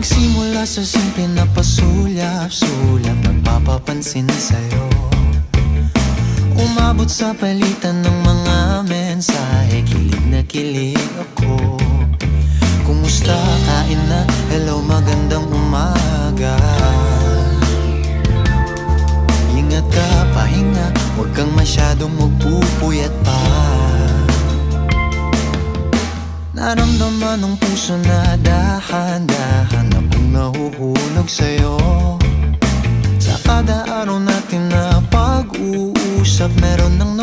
Nagsimula sa simple na pasulyap-sulyap, nagpapapansin sa'yo. Umabot sa palitan ng mga mensahe, kilig na kilig ako. Kumusta, kain na, hello, magandang umaga. Ingat ka, pahinga, huwag kang masyadong magpupuyat pa. Naramdaman ng puso na dahan-dahan na pag nahuhulog sa'yo. Sa kada araw natin na pag-uusap, meron nang